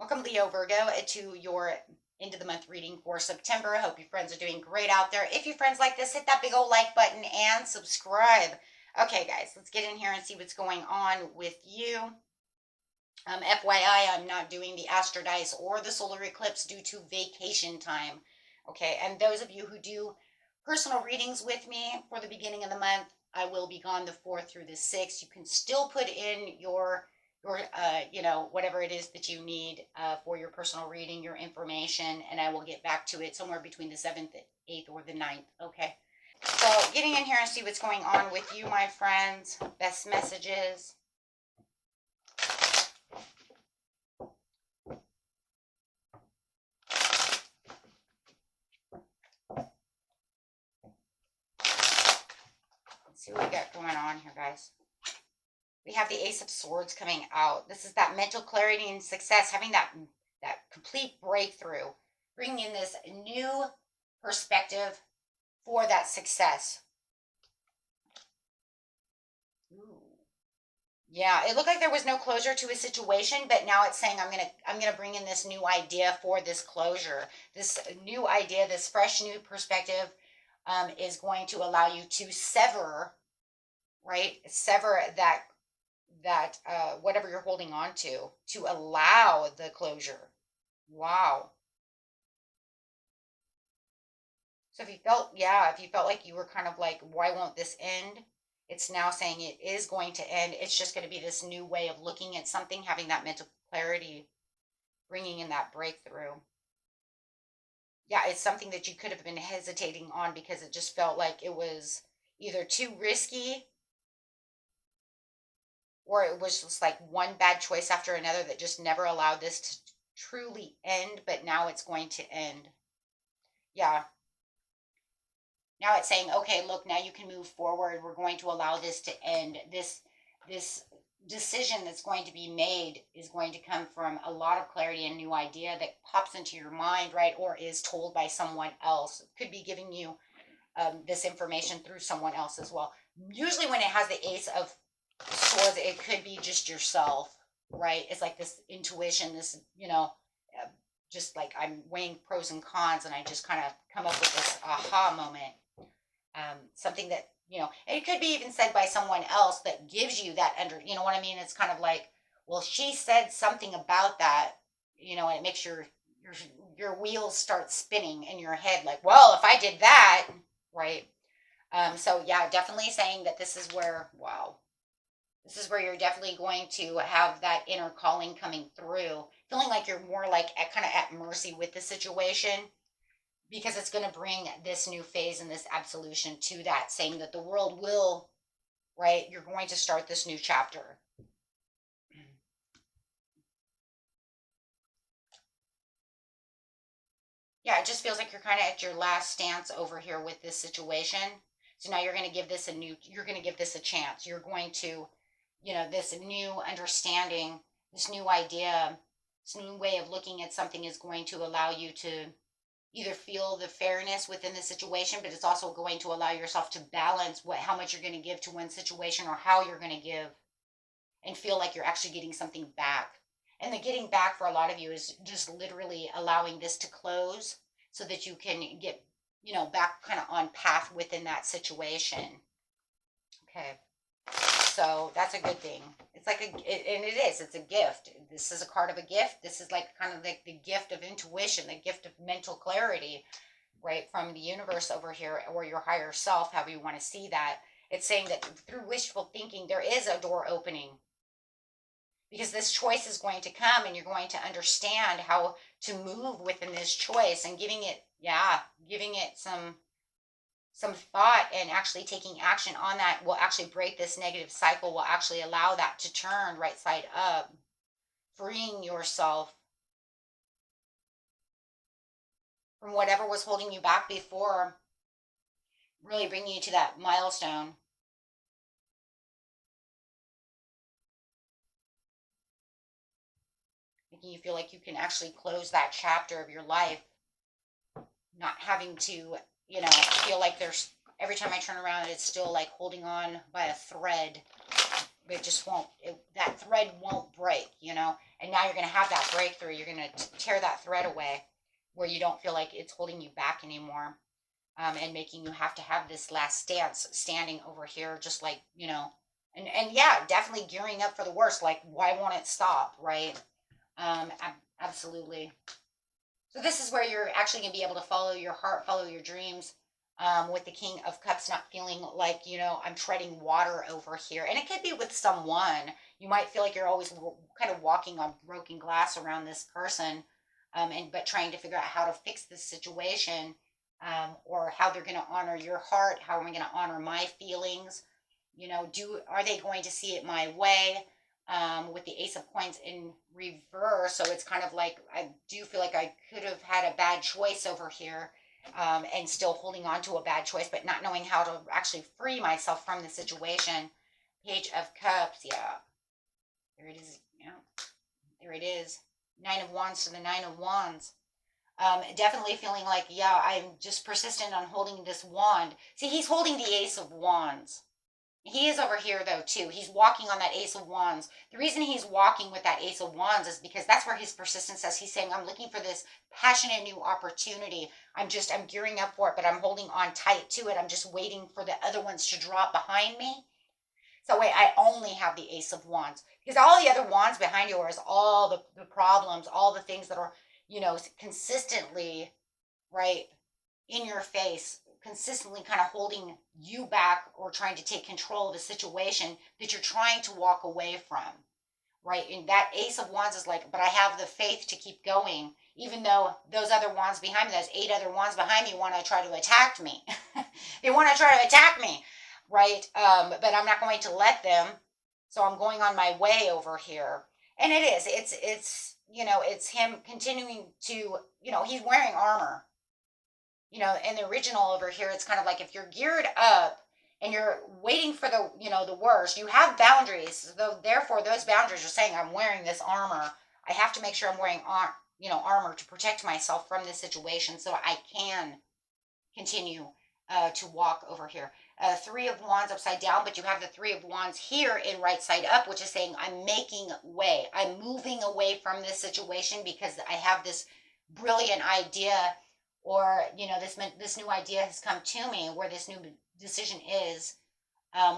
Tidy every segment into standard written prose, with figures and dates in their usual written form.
Welcome, Leo Virgo, to your end of the month reading for September. I hope your friends are doing great out there. If your friends like this, hit that big old like button and subscribe. Okay, guys, let's get in here and see what's going on with you. FYI, I'm not doing the Astro Dice or the solar eclipse due to vacation time. Okay, and those of you who do personal readings with me for the beginning of the month, I will be gone the 4th through the 6th. You can still put in your whatever it is that you need for your personal reading, your information, and I will get back to it somewhere between the 7th, 8th, or the 9th. Okay. So getting in here and see what's going on with you, my friends. Best messages. Let's see what we got going on here, guys. We have the Ace of Swords coming out. This is that mental clarity and success, having that complete breakthrough, bringing in this new perspective for that success. Ooh. Yeah, it looked like there was no closure to a situation, but now it's saying I'm gonna bring in this new idea for this closure. This new idea, this fresh new perspective, is going to allow you to sever, right? Sever that whatever you're holding on to allow the closure. Wow. So if you felt like you were kind of like, why won't this end? It's now saying it is going to end. It's just going to be this new way of looking at something, having that mental clarity, bringing in that breakthrough. Yeah, it's something that you could have been hesitating on because it just felt like it was either too risky or it was just like one bad choice after another that just never allowed this to truly end, but now it's going to end. Yeah. Now it's saying, okay, look, now you can move forward. We're going to allow this to end. This decision that's going to be made is going to come from a lot of clarity and new idea that pops into your mind, right? Or is told by someone else. It could be giving you this information through someone else as well. Usually when it has the Ace of Swords, it could be just yourself, right? It's like this intuition, this, just like I'm weighing pros and cons and I just kind of come up with this aha moment. Something that, and it could be even said by someone else that gives you that you know what I mean? It's kind of like, well, she said something about that, and it makes your wheels start spinning in your head like, well, if I did that, right? So yeah, definitely saying that this is where, wow, this is where you're definitely going to have that inner calling coming through, feeling like you're more like kind of at mercy with the situation because it's going to bring this new phase and this absolution to that, saying that the world will, right? You're going to start this new chapter. Yeah, it just feels like you're kind of at your last stance over here with this situation. So now you're going to give this a chance. You're going to, this new understanding, this new idea, this new way of looking at something is going to allow you to either feel the fairness within the situation, but it's also going to allow yourself to balance how much you're going to give to one situation or how you're going to give and feel like you're actually getting something back. And the getting back for a lot of you is just literally allowing this to close so that you can get, back kind of on path within that situation. Okay. So that's a good thing. It's like and it's a gift. This is a card of a gift. This is like kind of like the gift of intuition, the gift of mental clarity, right? From the universe over here, or your higher self, however you want to see that. It's saying that through wishful thinking, there is a door opening because this choice is going to come and you're going to understand how to move within this choice and giving it some thought and actually taking action on that will actually break this negative cycle, will actually allow that to turn right side up, freeing yourself from whatever was holding you back before, really bringing you to that milestone. Making you feel like you can actually close that chapter of your life, not having to feel like there's, every time I turn around, it's still like holding on by a thread. It just won't, that thread won't break, you know, and now you're going to have that breakthrough. You're going to tear that thread away where you don't feel like it's holding you back anymore, and making you have to have this last stance standing over here, just like, you know, and yeah, definitely gearing up for the worst. Like, why won't it stop, right? Absolutely. So this is where you're actually going to be able to follow your heart, follow your dreams. With the King of Cups, not feeling like, you know, I'm treading water over here. And it could be with someone. You might feel like you're always kind of walking on broken glass around this person, but trying to figure out how to fix this situation, or how they're going to honor your heart. How am I going to honor my feelings? You know, are they going to see it my way? With the Ace of Coins in reverse. So it's kind of like, I do feel like I could have had a bad choice over here, and still holding on to a bad choice, but not knowing how to actually free myself from the situation. Page of Cups, yeah. There it is, yeah. There it is. Nine of Wands to the Nine of Wands. Definitely feeling like, yeah, I'm just persistent on holding this wand. See, he's holding the Ace of Wands. He is over here, though, too. He's walking on that Ace of Wands. The reason he's walking with that Ace of Wands is because that's where his persistence says. He's saying, I'm looking for this passionate new opportunity. I'm gearing up for it, but I'm holding on tight to it. I'm just waiting for the other ones to drop behind me. So wait, I only have the Ace of Wands. Because all the other wands behind you are all the problems, all the things that are, you know, consistently, right, in your face, consistently kind of holding you back or trying to take control of a situation that you're trying to walk away from, right? And that Ace of Wands is like, but I have the faith to keep going, even though those other wands behind me, those 8 other wands behind me, want to try to attack me. They want to try to attack me, right? But I'm not going to let them. So I'm going on my way over here. And it's, you know, it's him continuing to, you know, he's wearing armor. You know, in the original over here, it's kind of like if you're geared up and you're waiting for the, you know, the worst, you have boundaries. So therefore, those boundaries are saying, I'm wearing this armor. I have to make sure I'm wearing, you know, armor to protect myself from this situation so I can continue to walk over here. 3 of Wands upside down, but you have the 3 of Wands here in right side up, which is saying I'm making way. I'm moving away from this situation because I have this brilliant idea, or, you know, this new idea has come to me where this new decision is.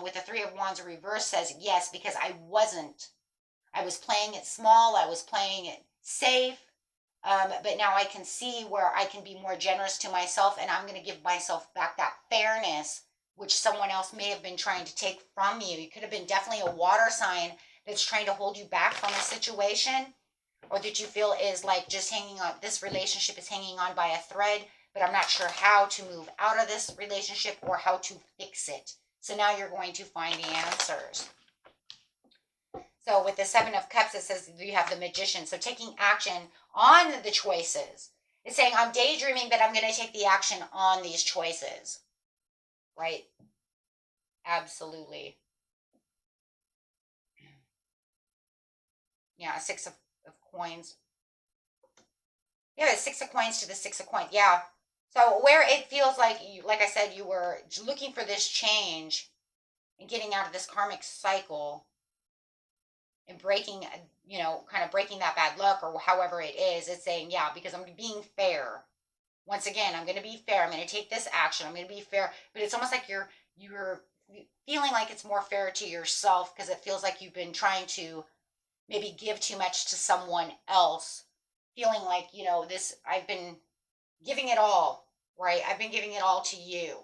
With the 3 of Wands reverse says yes, because I was playing it small. I was playing it safe. But now I can see where I can be more generous to myself, and I'm going to give myself back that fairness, which someone else may have been trying to take from you. You could have been definitely a water sign that's trying to hold you back from a situation, or that you feel is like just hanging on. This relationship is hanging on by a thread, but I'm not sure how to move out of this relationship or how to fix it. So now you're going to find the answers. So with the 7 of Cups, it says you have the Magician. So taking action on the choices. It's saying I'm daydreaming, but I'm going to take the action on these choices. Right? Absolutely. Yeah, 6 of Coins. Yeah, the 6 of Coins to the 6 of Coins. Yeah. So where it feels like, you, like I said, you were looking for this change and getting out of this karmic cycle and breaking, you know, kind of breaking that bad luck or however it is, it's saying, yeah, because I'm being fair. Once again, I'm going to be fair. I'm going to take this action. I'm going to be fair. But it's almost like you're feeling like it's more fair to yourself because it feels like you've been trying to maybe give too much to someone else. Feeling like, you know, I've been giving it all, right? I've been giving it all to you.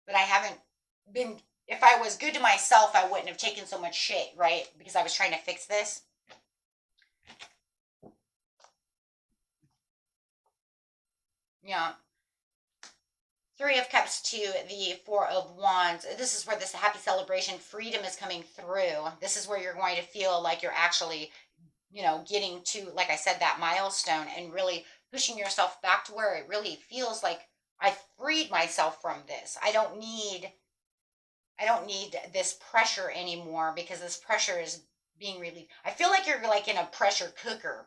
But I haven't been, if I was good to myself, I wouldn't have taken so much shit, right? Because I was trying to fix this. Yeah. 3 of Cups to the 4 of Wands. This is where this happy celebration, freedom is coming through. This is where you're going to feel like you're actually, you know, getting to, like I said, that milestone and really pushing yourself back to where it really feels like I freed myself from this. I don't need this pressure anymore because this pressure is being relieved. I feel like you're like in a pressure cooker.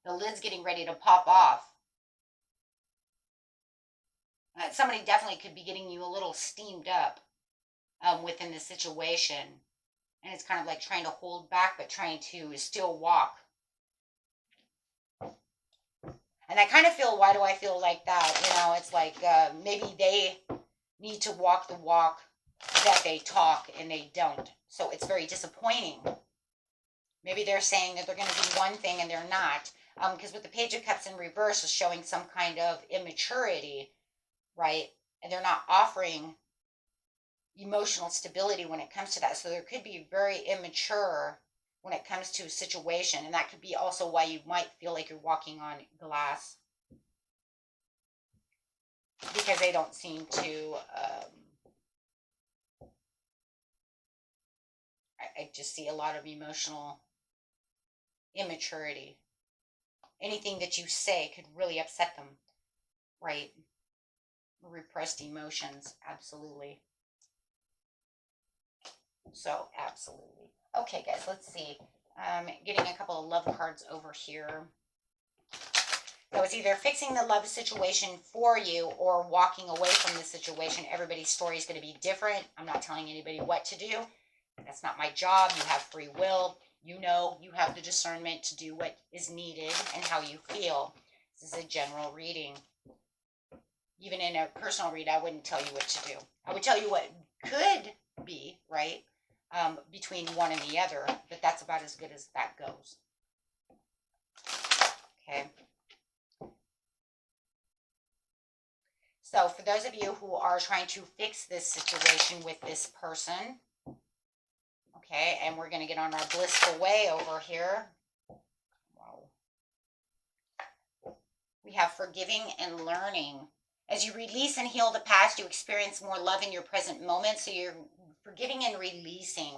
The lid's getting ready to pop off. Somebody definitely could be getting you a little steamed up within the situation. And it's kind of like trying to hold back, but trying to still walk. And I kind of feel, why do I feel like that? You know, it's like maybe they need to walk the walk that they talk and they don't. So it's very disappointing. Maybe they're saying that they're going to do one thing and they're not. Because with the Page of Cups in reverse is showing some kind of immaturity, right? And they're not offering emotional stability when it comes to that. So there could be very immature when it comes to a situation. And that could be also why you might feel like you're walking on glass. Because they don't seem to, I just see a lot of emotional immaturity. Anything that you say could really upset them, right? Repressed emotions, absolutely. So, absolutely. Okay, guys, let's see. Getting a couple of love cards over here. So it's either fixing the love situation for you or walking away from the situation. Everybody's story is going to be different. I'm not telling anybody what to do. That's not my job. You have free will. You know, you have the discernment to do what is needed and how you feel. This is a general reading. Even in a personal read, I wouldn't tell you what to do. I would tell you what could be, right, between one and the other, but that's about as good as that goes. Okay. So for those of you who are trying to fix this situation with this person, okay, and we're going to get on our blissful way over here. Whoa. We have forgiving and learning. As you release and heal the past, you experience more love in your present moment. So you're forgiving and releasing,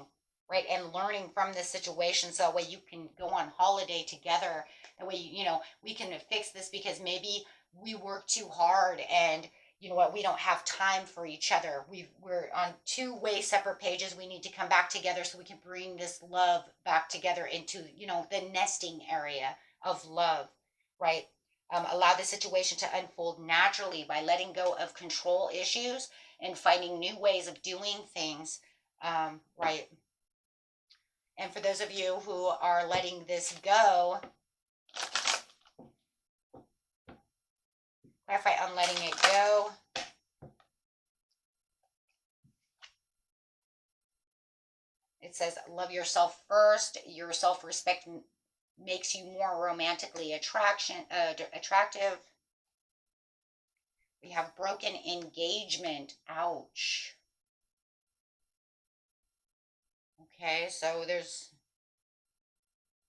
right? And learning from this situation. So that way you can go on holiday together. That way, you know, we can fix this because maybe we work too hard and you know what, we don't have time for each other. We're on two-way separate pages. We need to come back together so we can bring this love back together into, you know, the nesting area of love, right? Allow the situation to unfold naturally by letting go of control issues and finding new ways of doing things, right? And for those of you who are letting this go, clarify on letting it go. It says, love yourself first. Your self-respect makes you more romantically attractive. We have broken engagement. Ouch. Okay, so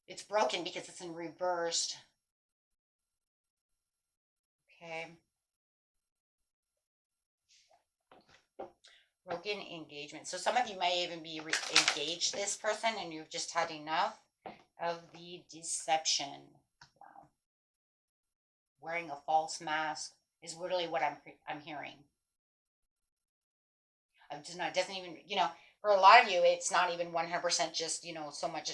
it's broken because it's in reversed. Okay. Broken engagement. So some of you may even be engaged this person and you've just had enough of the deception. Wow. Wearing a false mask is literally what I'm hearing. I'm just not, it doesn't even, you know, for a lot of you, it's not even 100% just, you know, so much.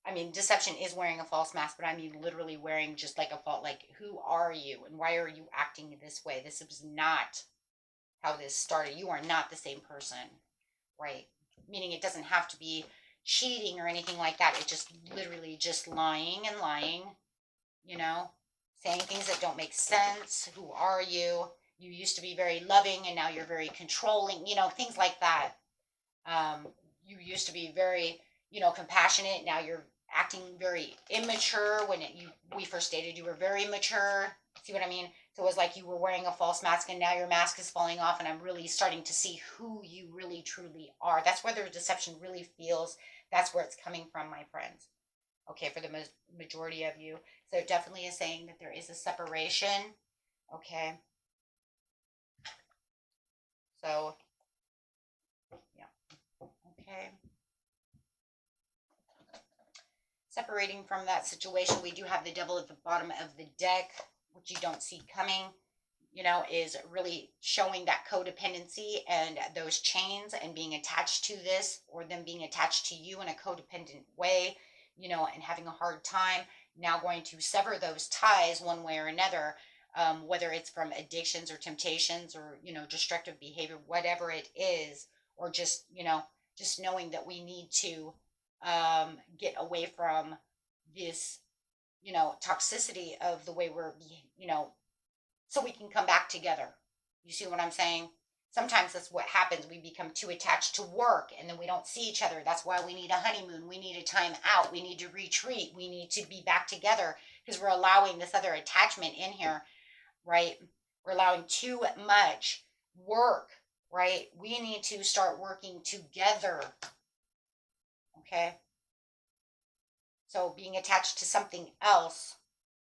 I mean, deception is wearing a false mask, but I mean, literally wearing just like a false, like, who are you and why are you acting this way? This was not how this started. You are not the same person, right? Meaning it doesn't have to be cheating or anything like that. It just literally just lying and lying, you know, saying things that don't make sense. Who are you? You used to be very loving and now you're very controlling, you know, things like that. You used to be very, you know, compassionate. Now you're acting very immature. When we first dated, you were very mature. See what I mean? So it was like you were wearing a false mask and now your mask is falling off and I'm really starting to see who you really truly are. That's where the deception really feels. That's where it's coming from, my friends. Okay, for the majority of you. So it definitely is saying that there is a separation. Okay. So, yeah. Okay. Separating from that situation, we do have the devil at the bottom of the deck, which you don't see coming, you know, is really showing that codependency and those chains and being attached to this or them being attached to you in a codependent way, you know, and having a hard time now going to sever those ties one way or another, whether it's from addictions or temptations or, you know, destructive behavior, whatever it is, or just, you know, just knowing that we need to get away from this, toxicity of the way we're, so we can come back together. You see what I'm saying? Sometimes that's what happens. We become too attached to work and then we don't see each other. That's why we need a honeymoon. We need a time out. We need to retreat. We need to be back together because we're allowing this other attachment in here, right? We're allowing too much work, right? We need to start working together. Okay? So being attached to something else,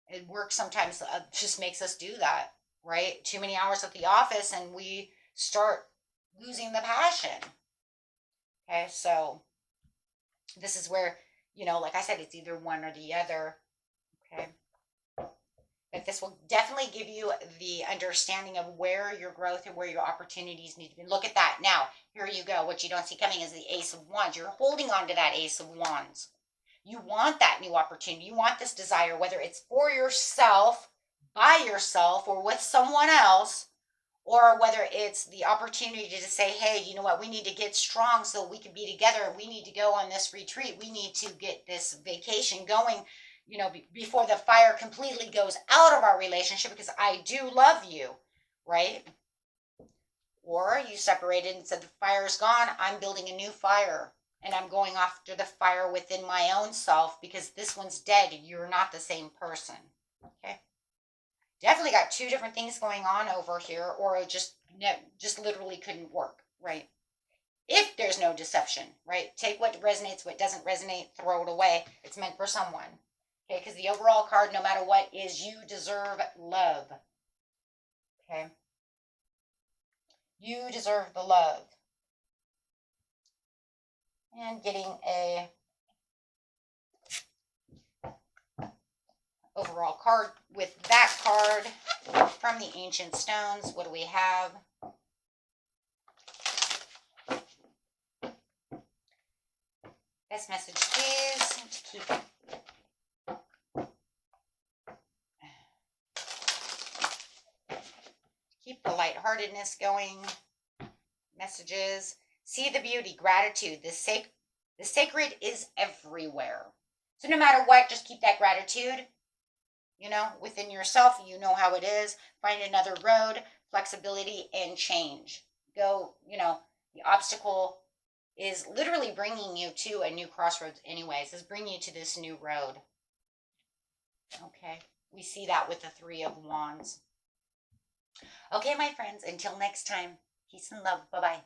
it work sometimes just makes us do that, right? Too many hours at the office and we start losing the passion. Okay, so this is where, like I said, it's either one or the other. Okay. But this will definitely give you the understanding of where your growth and where your opportunities need to be. Look at that. Now, here you go. What you don't see coming is the Ace of Wands. You're holding on to that Ace of Wands. You want that new opportunity. You want this desire, whether it's for yourself, by yourself, or with someone else, or whether it's the opportunity to say, hey, you know what, we need to get strong so we can be together. We need to go on this retreat. We need to get this vacation going, before the fire completely goes out of our relationship because I do love you, right? Or you separated and said, the fire's gone. I'm building a new fire and I'm going after the fire within my own self because this one's dead. You're not the same person. Okay. Definitely got two different things going on over here, or it just literally couldn't work, right? If there's no deception, right? Take what resonates, what doesn't resonate, throw it away. It's meant for someone. Okay, because the overall card, no matter what, is you deserve love. Okay. You deserve the love. And getting a overall card with that card from the Ancient Stones. What do we have? Best message is to keep the lightheartedness going. Messages. See the beauty, gratitude. The sacred is everywhere. So no matter what, just keep that gratitude, within yourself. You know how it is. Find another road, flexibility, and change. Go, the obstacle is literally bringing you to a new crossroads anyways. Is bringing you to this new road. Okay. We see that with the Three of Wands. Okay, my friends, until next time, peace and love. Bye-bye.